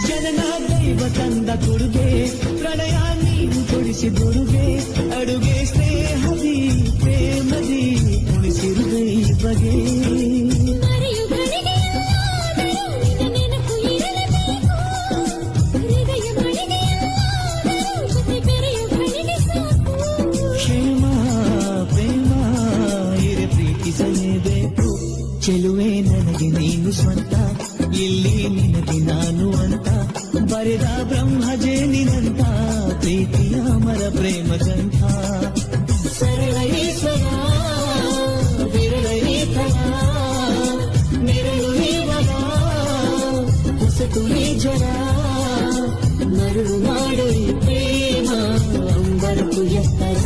ಜನನ ದೈವ ತಂದ ಕೊಡುಗೆ ಪ್ರಣಯ ನೀನು ಕೊಡಿಸಿ ಬರುಗೆ ಅಡುಗೆ ಸ್ನೇಹದಿ ಪ್ರೇಮದಿ ಉಳಿಸಿರುವೆ ಈ ಬಗೆ ಕ್ಷೇಮ ಪ್ರೇಮ ಇರೆ ಪ್ರೀತಿಸಲೇಬೇಕು ಚೆಲುವೆ ನನಗೆ ನೀನು ಸ್ವಂತ ಇಲ್ಲಿ ನಿನಗೆ ನಾನು ಅಂತ ಬರೆದ ಬ್ರಹ್ಮಜೇ ನಿನಂತ ಪ್ರೀತಿಯ ಮರ ಪ್ರೇಮ ಗ್ರಂಥ ಸರಳ ಈಶ್ವರ ವಿರಳ ಈತನ ನೆರಳು ಈವನ ಹೊಸತು ಈ ಜನ ಮರಳು ಮಾಡೋ ಈ ಪ್ರೇಮ ಅಂಬರಕು ಎತ್ತರ